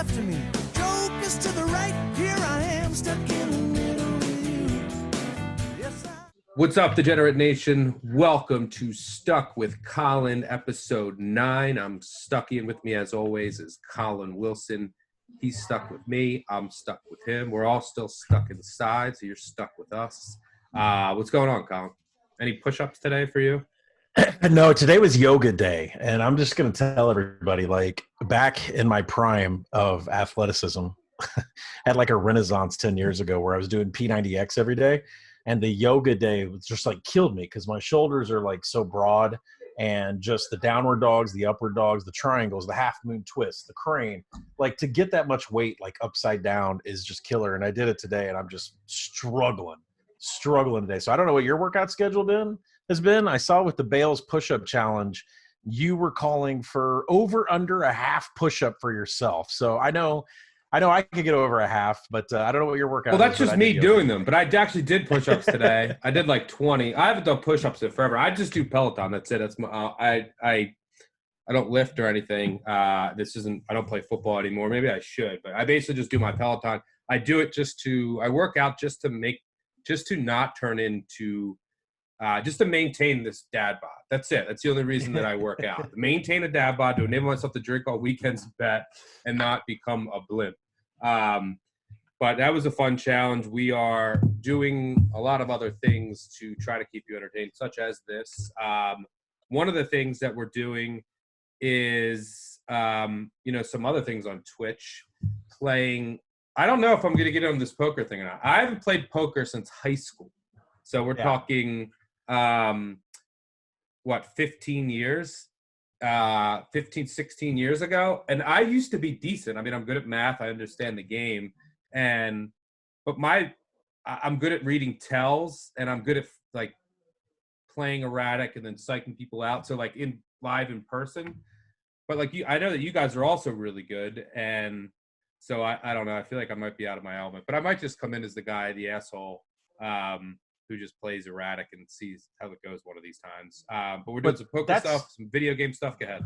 after me. Jokers to the right, here I am stuck in the middle with you. Yes, What's up, Degenerate Nation? Welcome to Stuck with Collin, episode 9. I'm stuck in with me, as always, is Collin Wilson. He's stuck with me. I'm stuck with him. We're all still stuck inside, so you're stuck with us. What's going on, Collin? Any push-ups today for you? No, today was yoga day, and I'm just going to tell everybody, like, back in my prime of athleticism, had like a renaissance 10 years ago where I was doing P90X every day, and the yoga day was just like killed me because my shoulders are like so broad, and just the downward dogs, the upward dogs, the triangles, the half moon twist, the crane, like to get that much weight like upside down is just killer. And I did it today, and I'm just struggling today. So I don't know what your workout schedule has been. I saw with the Bales push-up challenge, you were calling for over under a half push-up for yourself. So I know I could get over a half, but I don't know what your workout is. Well, that's just me doing them, but I actually did push-ups today. I did like 20. I haven't done push-ups in forever. I just do Peloton. That's it. That's my. I don't lift or anything. I don't play football anymore. Maybe I should, but I basically just do my Peloton. I do it I work out just to not turn into. Just to maintain this dad bod. That's it. That's the only reason that I work out. To maintain a dad bod, to enable myself to drink all weekends and bet and not become a blimp. But that was a fun challenge. We are doing a lot of other things to try to keep you entertained, such as this. One of the things that we're doing is, some other things on Twitch. Playing. I don't know if I'm going to get on this poker thing or not. I haven't played poker since high school. So we're talking, 15 years, 16 years ago. And I used to be decent. I mean, I'm good at math. I understand the game. But I'm good at reading tells, and I'm good at like playing erratic and then psyching people out. So like live in person, but like I know that you guys are also really good. And so I don't know. I feel like I might be out of my element, but I might just come in as the asshole, who just plays erratic and sees how it goes one of these times. But we're doing some poker stuff, some video game stuff. Go ahead.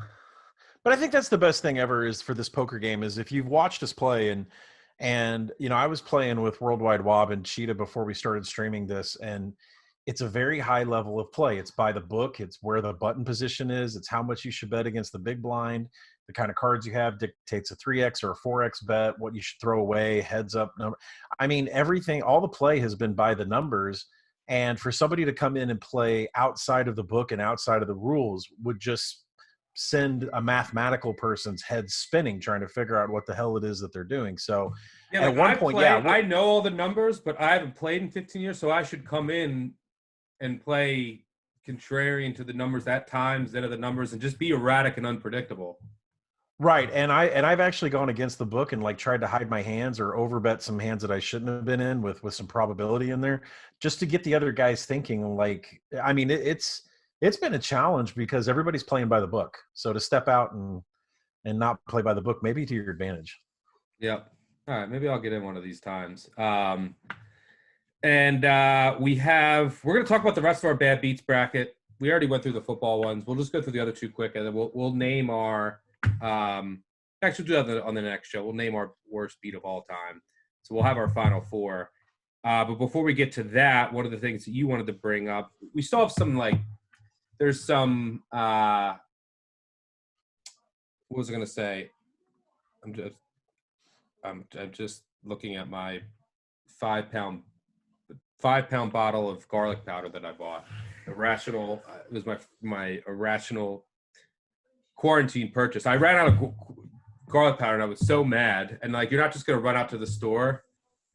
But I think that's the best thing ever is for this poker game is if you've watched us play and I was playing with Worldwide Wob and Cheetah before we started streaming this, and it's a very high level of play. It's by the book. It's where the button position is. It's how much you should bet against the big blind. The kind of cards you have dictates a 3x or a 4x bet, what you should throw away, heads up number. I mean, everything, all the play has been by the numbers. And for somebody to come in and play outside of the book and outside of the rules would just send a mathematical person's head spinning trying to figure out what the hell it is that they're doing. So at one point, I know all the numbers, but I haven't played in 15 years, so I should come in and play contrarian to the numbers at times instead of the numbers and just be erratic and unpredictable. Right. And I've actually gone against the book and like tried to hide my hands or overbet some hands that I shouldn't have been in with some probability in there just to get the other guys thinking. Like, I mean, it's been a challenge because everybody's playing by the book. So to step out and not play by the book, maybe to your advantage. Yep. All right. Maybe I'll get in one of these times. We're going to talk about the rest of our bad beats bracket. We already went through the football ones. We'll just go through the other two quick, and then we'll name our, actually we'll do that on the next show. We'll name our worst beat of all time. So we'll have our final four. But before we get to that, one of the things that you wanted to bring up, we still have some there's some, what was I going to say? I'm just looking at my 5-pound bottle of garlic powder that I bought. Irrational. It was my irrational quarantine purchase. I ran out of garlic powder and I was so mad. And like, you're not just going to run out to the store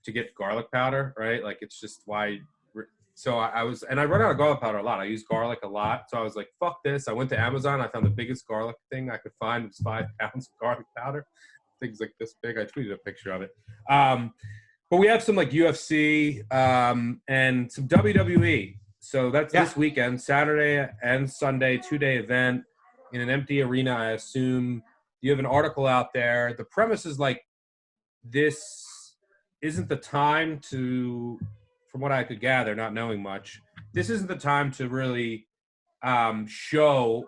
to get garlic powder, right? Like, it's just why. So I run out of garlic powder a lot. I use garlic a lot. So I was like, fuck this. I went to Amazon. I found the biggest garlic thing I could find. It was 5 pounds of garlic powder. Things like this big. I tweeted a picture of it. But we have some like UFC and some WWE. So that's this weekend, Saturday and Sunday, 2-day event in an empty arena, I assume. You have an article out there. The premise is like, this isn't the time to, from what I could gather, not knowing much, this isn't the time to really show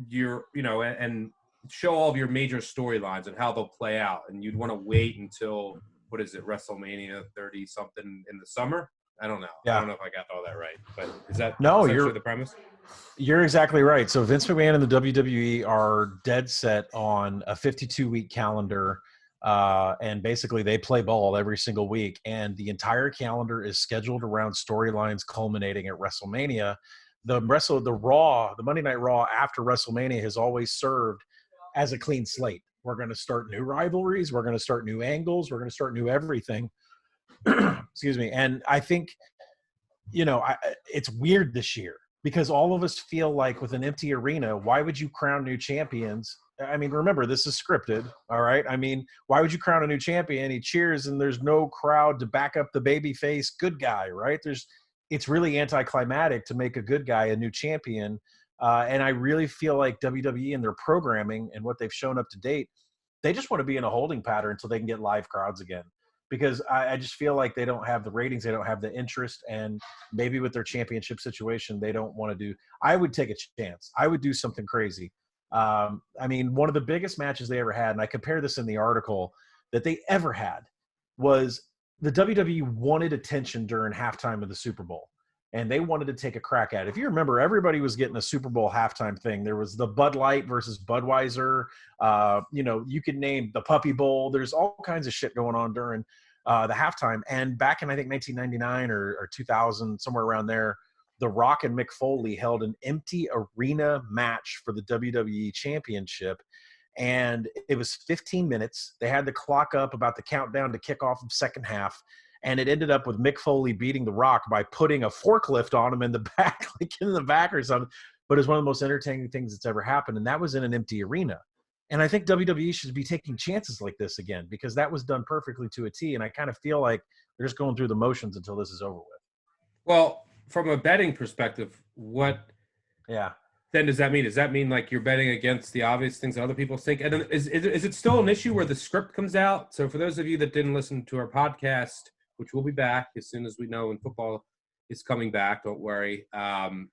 your, and show all of your major storylines and how they'll play out, and you'd want to wait until what is it, WrestleMania 30 something in the summer? I don't know. I Yeah. don't know if I got all that right, but is that No, essentially the premise? You're exactly right. So Vince McMahon and the WWE are dead set on a 52-week calendar, and basically they play ball every single week, and the entire calendar is scheduled around storylines culminating at WrestleMania. The Monday Night Raw after WrestleMania has always served as a clean slate. We're going to start new rivalries. We're going to start new angles. We're going to start new everything. Excuse me. And I think, it's weird this year because all of us feel like with an empty arena, why would you crown new champions? I mean, remember, this is scripted. All right. I mean, why would you crown a new champion? He cheers and there's no crowd to back up the babyface good guy, right? It's really anticlimactic to make a good guy a new champion. And I really feel like WWE and their programming and what they've shown up to date, they just want to be in a holding pattern until they can get live crowds again. Because I just feel like they don't have the ratings, they don't have the interest, and maybe with their championship situation, they don't want to do. I would take a chance. I would do something crazy. I mean, one of the biggest matches they ever had, and I compare this in the article, that they ever had was the WWE wanted attention during halftime of the Super Bowl. And they wanted to take a crack at it. If you remember, everybody was getting a Super Bowl halftime thing. There was the Bud Light versus Budweiser. You could name the Puppy Bowl. There's all kinds of shit going on during the halftime. And back in, I think, 1999 or 2000, somewhere around there, The Rock and Mick Foley held an empty arena match for the WWE Championship. And it was 15 minutes. They had the clock up about the countdown to kick off the second half. And it ended up with Mick Foley beating The Rock by putting a forklift on him in the back, like in the back or something. But it's one of the most entertaining things that's ever happened. And that was in an empty arena. And I think WWE should be taking chances like this again, because that was done perfectly to a T. And I kind of feel like they're just going through the motions until this is over with. Well, from a betting perspective, what then does that mean? Does that mean like you're betting against the obvious things that other people think? And then is it still an issue where the script comes out? So for those of you that didn't listen to our podcast, which will be back as soon as we know when football is coming back, don't worry. I'm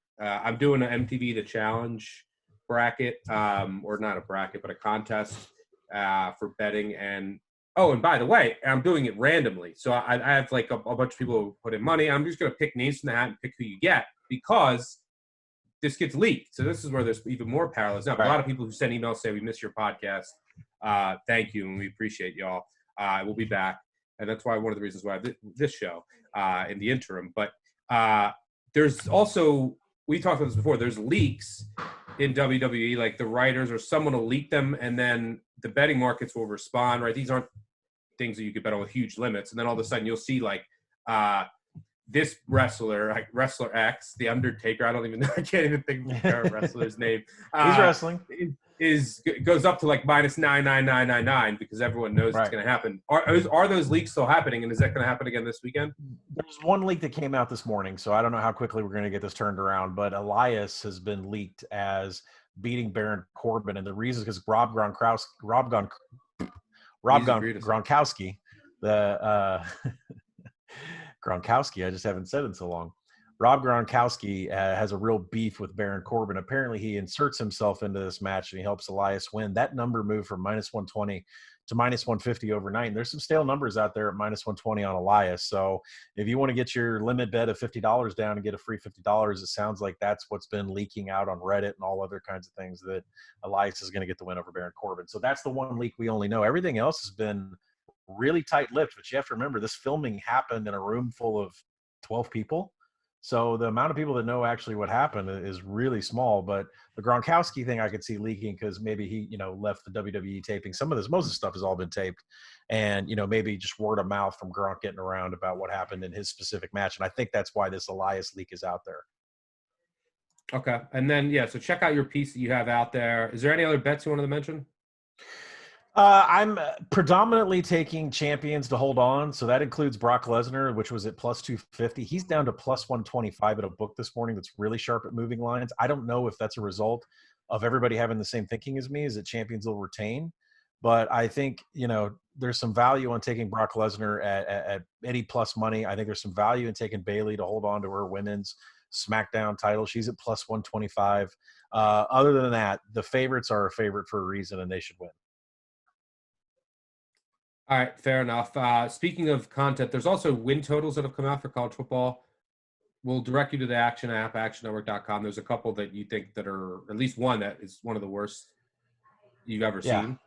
doing an MTV The Challenge bracket, or not a bracket, but a contest for betting. And by the way, I'm doing it randomly. So I have like a bunch of people who put in money. I'm just going to pick names from the hat and pick who you get, because this gets leaked. So this is where there's even more powerless. Now, a lot of people who send emails say, we miss your podcast. Thank you, and we appreciate y'all. We'll be back. And that's why one of the reasons why this show in the interim. But there's also, we talked about this before, there's leaks in WWE, like the writers or someone will leak them, and then the betting markets will respond, right? These aren't things that you could bet on with huge limits. And then all of a sudden you'll see like this wrestler, like Wrestler X, The Undertaker, I can't even think of the current wrestler's name. He's wrestling. Goes up to like minus 99999 because everyone knows it's going to happen. Are those leaks still happening, and is that going to happen again this weekend? There's one leak that came out this morning, so I don't know how quickly we're going to get this turned around, but Elias has been leaked as beating Baron Corbin, and the reason is because Rob Gronkowski, the Gronkowski, I just haven't said it in so long. Rob Gronkowski has a real beef with Baron Corbin. Apparently, he inserts himself into this match and he helps Elias win. That number moved from minus 120 to minus 150 overnight. And there's some stale numbers out there at minus 120 on Elias. So if you want to get your limit bet of $50 down and get a free $50, it sounds like that's what's been leaking out on Reddit and all other kinds of things, that Elias is going to get the win over Baron Corbin. So that's the one leak we only know. Everything else has been really tight-lipped, but you have to remember this filming happened in a room full of 12 people. So the amount of people that know actually what happened is really small. But the Gronkowski thing I could see leaking because maybe he, left the WWE taping. Most of the stuff has all been taped. And, maybe just word of mouth from Gronk getting around about what happened in his specific match. And I think that's why this Elias leak is out there. Okay. And then, so check out your piece that you have out there. Is there any other bets you wanted to mention? I'm predominantly taking champions to hold on. So that includes Brock Lesnar, which was at plus 250. He's down to plus 125 at a book this morning that's really sharp at moving lines. I don't know if that's a result of everybody having the same thinking as me, is that champions will retain. But I think, there's some value on taking Brock Lesnar at any plus money. I think there's some value in taking Bayley to hold on to her women's SmackDown title. She's at plus 125. Other than that, the favorites are a favorite for a reason, and they should win. All right, fair enough. Speaking of content, there's also win totals that have come out for college football. We'll direct you to the Action app, actionnetwork.com. There's a couple that you think that are, at least one that is one of the worst you've ever seen.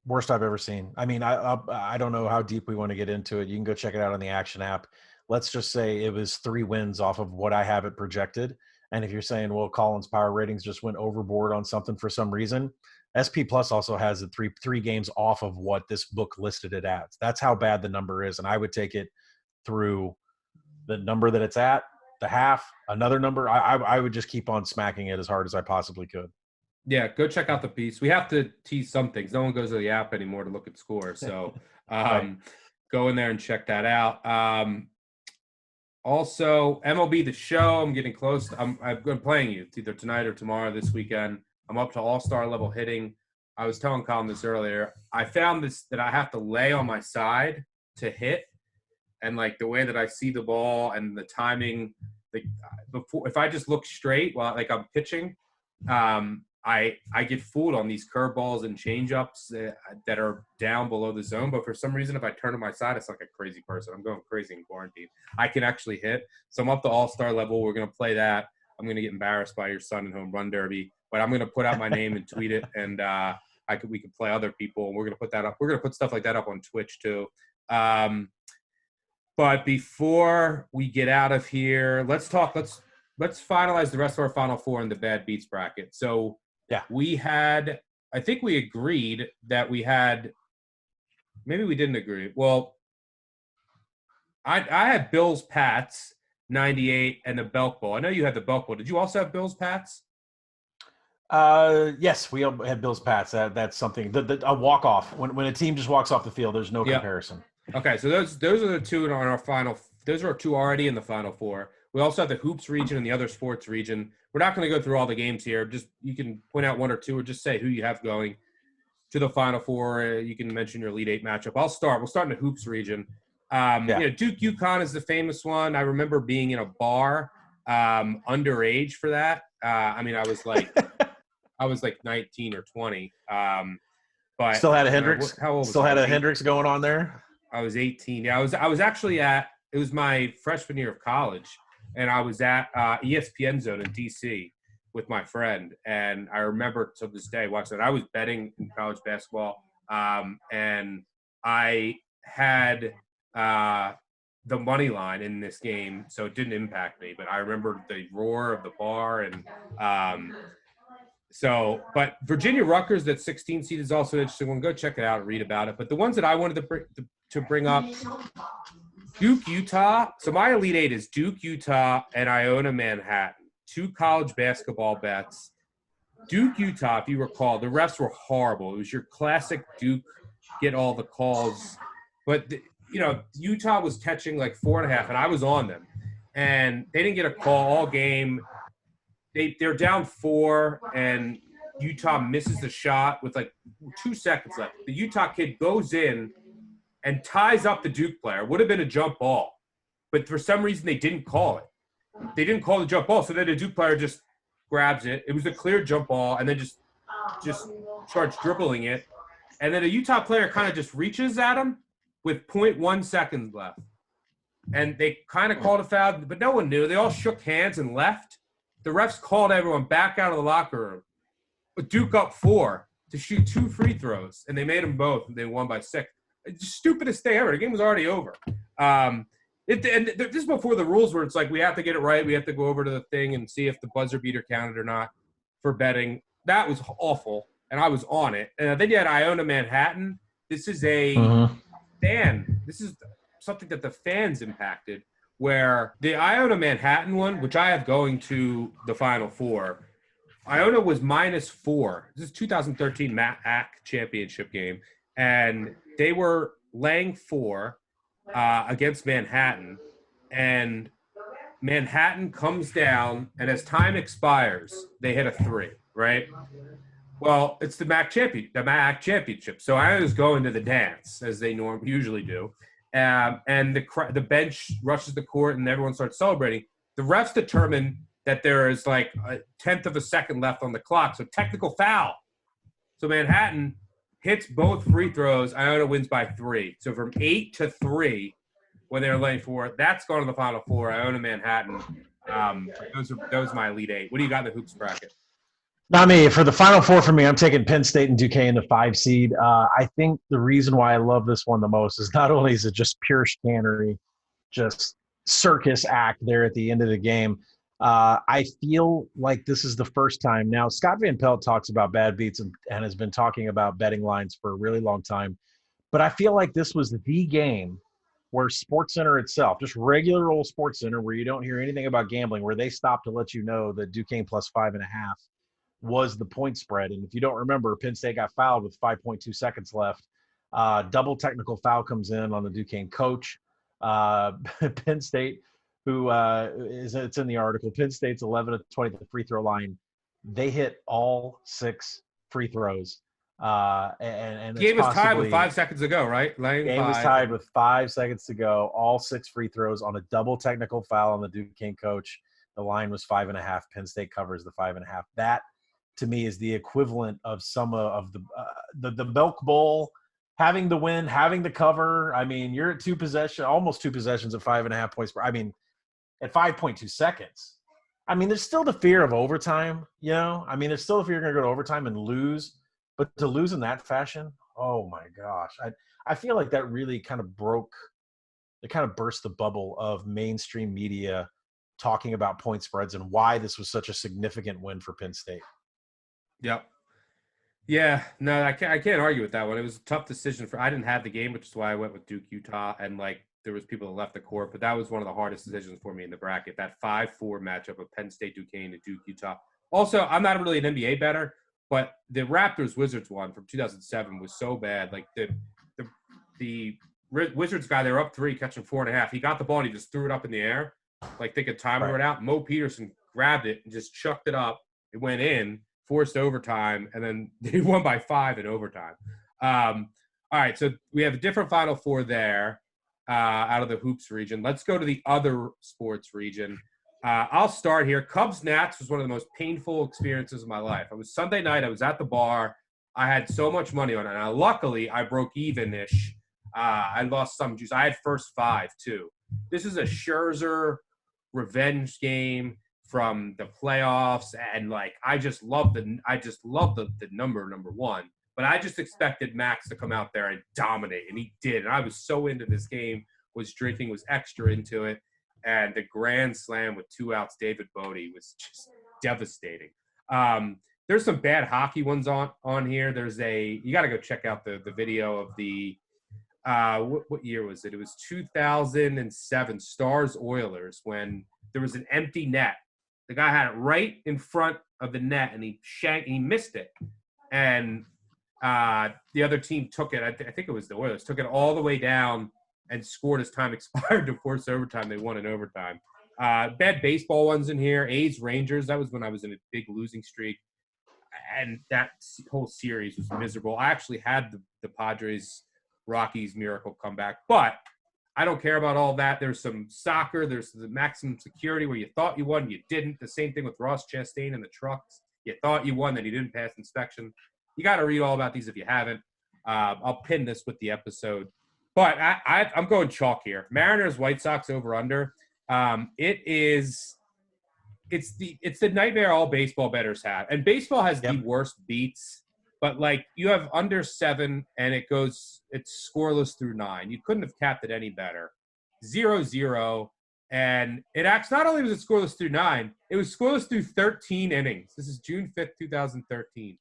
Worst I've ever seen. I mean, I don't know how deep we want to get into it. You can go check it out on the Action app. Let's just say it was 3 wins off of what I have it projected. And if you're saying, well, Collin's power ratings just went overboard on something for some reason, SP Plus also has it three games off of what this book listed it at. That's how bad the number is. And I would take it through the number that it's at, the half, another number. I would just keep on smacking it as hard as I possibly could. Yeah, go check out the piece. We have to tease some things. No one goes to the app anymore to look at scores. So go in there and check that out. Also, MLB The Show, I'm getting close. I'm playing you either tonight or tomorrow this weekend. I'm up to all-star level hitting. I was telling Collin this earlier. I found this that I have to lay on my side to hit. And, like, the way that I see the ball and the timing, if I just look straight while, like, I'm pitching, I get fooled on these curveballs and changeups that are down below the zone. But for some reason, if I turn to my side, it's like a crazy person. I'm going crazy in quarantine. I can actually hit. So I'm up to all-star level. We're going to play that. I'm going to get embarrassed by your son in home run derby. But I'm going to put out my name and tweet it. And we could play other people. And we're going to put that up. We're going to put stuff like that up on Twitch too. But before we get out of here, let's finalize the rest of our Final Four in the bad beats bracket. So I think we agreed that we had, maybe we didn't agree. Well, I had Bills Pats 98 and the Belk Bowl. I know you had the Belk Bowl. Did you also have Bills Pats? Yes, we had Bills Pats. That's something. A walk off when a team just walks off the field, there's no comparison. Okay, so those are the two in our final. Those are 2 already in the Final Four. We also have the hoops region and the other sports region. We're not going to go through all the games here. Just you can point out 1 or 2, or just say who you have going to the Final Four. You can mention your Elite 8 matchup. I'll start. We'll start in the hoops region. Duke UConn is the famous one. I remember being in a bar underage for that. I was like 19 or 20. But still had a Hendrix. How old? Still had a Hendrix going on there. I was 18. Yeah, I was actually it was my freshman year of college, and I was at ESPN Zone in DC with my friend, and I remember to this day watching that. I was betting in college basketball, and I had the money line in this game, so it didn't impact me. But I remember the roar of the bar, and but Virginia Rutgers, that 16 seed, is also an interesting one. Go check it out and read about it. But the ones that I wanted to bring up, Duke, Utah. So my Elite 8 is Duke, Utah, and Iona, Manhattan. 2 college basketball bets. Duke, Utah, if you recall, the refs were horrible. It was your classic Duke get all the calls. But, Utah was catching like 4.5, and I was on them. And they didn't get a call all game. They're down 4, and Utah misses the shot with like 2 seconds left. The Utah kid goes in and ties up the Duke player. Would have been a jump ball. But for some reason, they didn't call it. They didn't call the jump ball, so then the Duke player just grabs it. It was a clear jump ball, and then just starts dribbling it. And then a Utah player kind of just reaches at him with 0.1 seconds left. And they kind of called a foul, but no one knew. They all shook hands and left. The refs called everyone back out of the locker room. But Duke up 4 to shoot 2 free throws, and they made them both, and they won by 6. It's the stupidest thing ever. The game was already over. And this is before the rules where it's like we have to get it right. We have to go over to the thing and see if the buzzer beater counted or not for betting. That was awful, and I was on it. And then you had Iona, Manhattan. This is a fan. This is something that the fans impacted, where the Iona Manhattan one, which I have going to the Final Four, Iona was -4. This is 2013 MAC championship game, and they were laying 4 against Manhattan, and Manhattan comes down, and as time expires, they hit a 3, right? Well, it's the MAC championship, so Iona's going to the dance as they usually do. And the bench rushes the court, and everyone starts celebrating. The refs determine that there is like a tenth of a second left on the clock. So technical foul. So Manhattan hits both free throws. Iona wins by 3. So from 8-3 when they were laying 4, that's gone to the Final Four. Iona, Manhattan. Those are my Elite 8. What do you got in the hoops bracket? Not me. For the Final Four for me, I'm taking Penn State and Duquesne, the 5 seed. I think the reason why I love this one the most is not only is it just pure chicanery, just circus act there at the end of the game. I feel like this is the first time. Now, Scott Van Pelt talks about bad beats and has been talking about betting lines for a really long time. But I feel like this was the game where SportsCenter itself, just regular old SportsCenter, where you don't hear anything about gambling, where they stopped to let you know that Duquesne plus 5.5 was the point spread. And if you don't remember, Penn State got fouled with 5.2 seconds left. Double technical foul comes in on the Duquesne coach. Penn State, who it's in the article, Penn State's 11 of 20 at the free throw line. They hit all 6 free throws. And the game was tied with 5 seconds to go, right? Game was tied with 5 seconds to go. All 6 free throws on a double technical foul on the Duquesne coach. The line was 5.5. Penn State covers the 5.5. That, to me, is the equivalent of some of the Belk Bowl, having the win, having the cover. I mean, you're at almost 2 possessions at 5.5 points. I mean, at 5.2 seconds. I mean, there's still the fear of overtime, you know? I mean, there's still the fear you're going to go to overtime and lose. But to lose in that fashion, oh, my gosh. I feel like that really kind of burst the bubble of mainstream media talking about point spreads and why this was such a significant win for Penn State. Yep. Yeah, no, I can't argue with that one. It was a tough decision. I didn't have the game, which is why I went with Duke, Utah, and there was people that left the court, but that was one of the hardest decisions for me in the bracket, that 5-4 matchup of Penn State, Duquesne, and Duke, Utah. Also, I'm not really an NBA bettor, but the Raptors-Wizards one from 2007 was so bad. Like, the Wizards guy, they were up 3, catching 4.5. He got the ball and he just threw it up in the air, like they could time it out. Mo Peterson grabbed it and just chucked it up. It went in, forced overtime, and then they won by 5 in overtime. All right, so we have a different Final Four there out of the hoops region. Let's go to the other sports region. I'll start here. Cubs-Nats was one of the most painful experiences of my life. It was Sunday night. I was at the bar. I had so much money on it. Now, luckily, I broke even-ish. I lost some juice. I had first 5, too. This is a Scherzer revenge game from the playoffs, and I just love the number 1. But I just expected Max to come out there and dominate, and he did. And I was so into this game, was drinking, was extra into it. And the grand slam with 2 outs, David Bodie, was just devastating. There's some bad hockey ones on here. You got to go check out the video of the what year was it? It was 2007 Stars Oilers, when there was an empty net. The guy had it right in front of the net, and he missed it. And the other team took it. I think it was the Oilers, took it all the way down and scored as time expired to force overtime. They won in overtime. Bad baseball ones in here. A's Rangers. That was when I was in a big losing streak. And that whole series was miserable. I actually had the Padres Rockies miracle comeback, but I don't care about all that. There's some soccer. There's the maximum security where you thought you won, you didn't. The same thing with Ross Chastain and the trucks. You thought you won, then you didn't pass inspection. You got to read all about these if you haven't. I'll pin this with the episode. But I'm going chalk here. Mariners, White Sox over under. It's the nightmare all baseball bettors have. And baseball has the worst beats. But you have under 7 and it's scoreless through 9. You couldn't have capped it any better. 0-0. And it acts, not only was it scoreless through 9, it was scoreless through 13 innings. This is June 5th, 2013.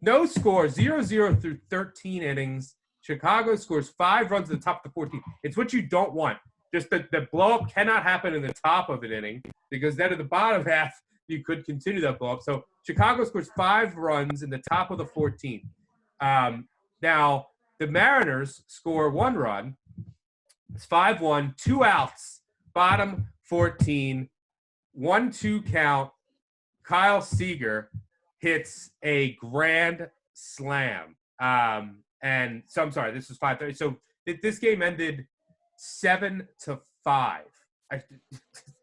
No score, 0-0 through 13 innings. Chicago scores 5 runs at the top of the 14th. It's what you don't want. Just the blow-up cannot happen in the top of an inning, because then at the bottom half, you could continue that blow-up. So Chicago scores 5 runs in the top of the 14th. Now, the Mariners score 1 run. It's 5-1, 2 outs, bottom 14, 1-2 count. Kyle Seager hits a grand slam. And so I'm sorry, this was 5:30. So this game ended 7-5.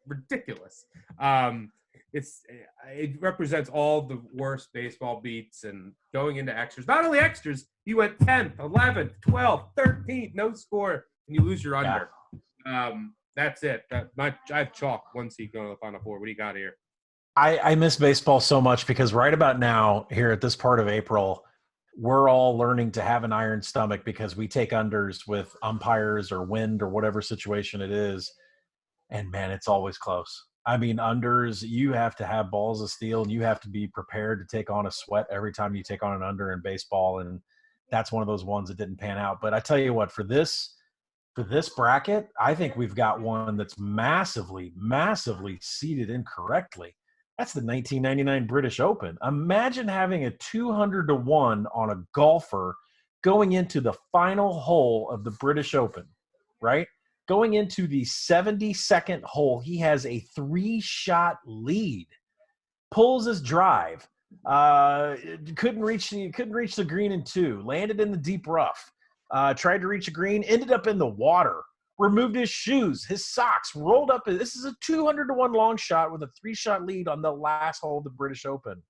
Ridiculous. it represents all the worst baseball beats and going into extras. Not only extras, you went 10th, 11th, 12th, 13th, no score, and you lose your under. That's it. I have chalk 1 seed going to the Final Four. What do you got here? I miss baseball so much because right about now, here at this part of April, we're all learning to have an iron stomach because we take unders with umpires or wind or whatever situation it is. And, man, it's always close. I mean, unders, you have to have balls of steel and you have to be prepared to take on a sweat every time you take on an under in baseball. And that's one of those ones that didn't pan out. But I tell you what, for this bracket, I think we've got one that's massively, massively seeded incorrectly. That's the 1999 British Open. Imagine having a 200-1 on a golfer going into the final hole of the British Open, right? Going into the 72nd hole, he has a 3-shot lead. Pulls his drive. Couldn't reach the green in 2. Landed in the deep rough. Tried to reach a green. Ended up in the water. Removed his shoes, his socks, rolled up. This is a 200-1 long shot with a 3-shot lead on the last hole of the British Open.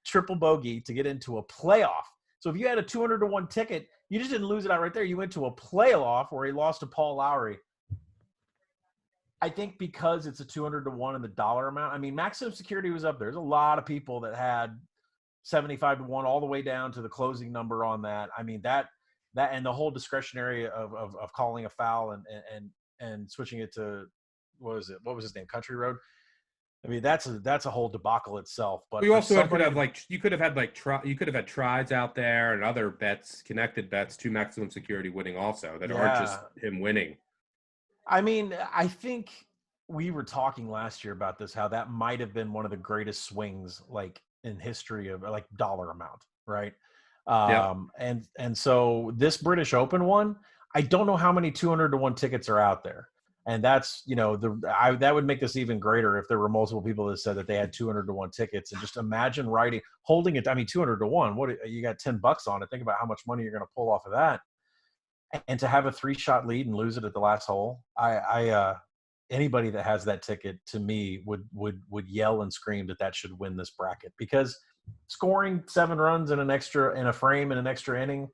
Triple bogey to get into a playoff. So if you had a 200-1 ticket, you just didn't lose it out right there. You went to a playoff where he lost to Paul Lowry. I think because it's a 200-1 in the dollar amount. I mean, maximum security was up there. There's a lot of people that had 75-1 all the way down to the closing number on that. I mean, that and the whole discretionary of calling a foul and switching it to what was his name, Country Road. I mean, that's a whole debacle itself. But you also could have had tries out there and other bets, connected bets to maximum security winning also that aren't just him winning. I mean, I think we were talking last year about this, how that might have been one of the greatest swings like in history of like dollar amount, right? And so this British Open one, I don't know how many 200-1 tickets are out there. And that's, that would make this even greater if there were multiple people that said that they had 200-1 tickets. And just imagine holding it. I mean, 200-1, what you got $10 on it. Think about how much money you're going to pull off of that. And to have a 3-shot lead and lose it at the last hole. Anybody that has that ticket to me would yell and scream that should win this bracket, because scoring 7 runs in a frame in an extra inning,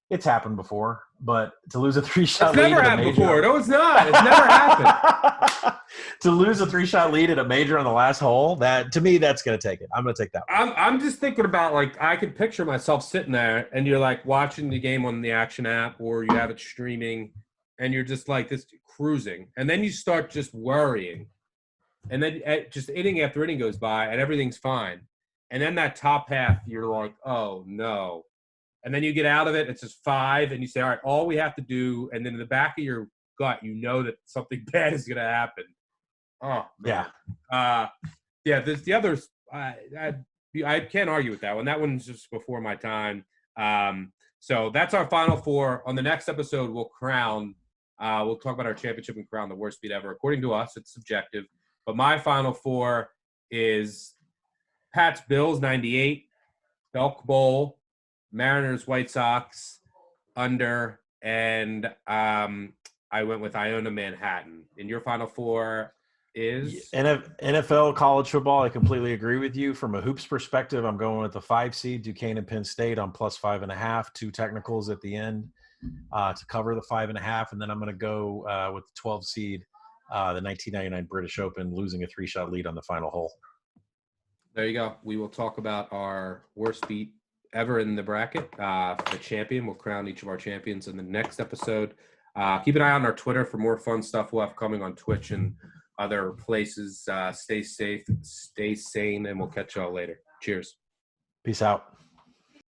it's happened before, but to lose a 3-shot lead, never happened before. No, it's not. It's never happened. To lose a 3-shot lead at a major on the last hole, that to me, that's going to take it. I'm going to take that one. I'm just thinking about, like, I could picture myself sitting there and you're like watching the game on the Action app or you have it streaming and you're just like this cruising, and then you start just worrying, and then just inning after inning goes by and everything's fine. And then that top half, you're like, oh, no. And then you get out of it, it's just 5, and you say, all right, all we have to do, and then in the back of your gut, you know that something bad is going to happen. Oh, man. There's the others. I can't argue with that one. That one's just before my time. So that's our Final Four. On the next episode, we'll talk about our championship and crown the worst beat ever. According to us, it's subjective. But my Final Four is Pats Bills 98, Belk Bowl, Mariners White Sox under, and I went with Iona Manhattan. And your Final Four is NFL college football. I completely agree with you. From a hoops perspective, I'm going with the 5 seed Duquesne and Penn State on +5.5, 2 technicals at the end to cover the 5.5, and then I'm going to go with the 12 seed, the 1999 British Open, losing a 3-shot lead on the final hole. There you go. We will talk about our worst beat ever in the bracket. The champion. We'll crown each of our champions in the next episode. Keep an eye on our Twitter for more fun stuff we'll have coming on Twitch and other places. Stay safe, stay sane, and we'll catch y'all later. Cheers. Peace out.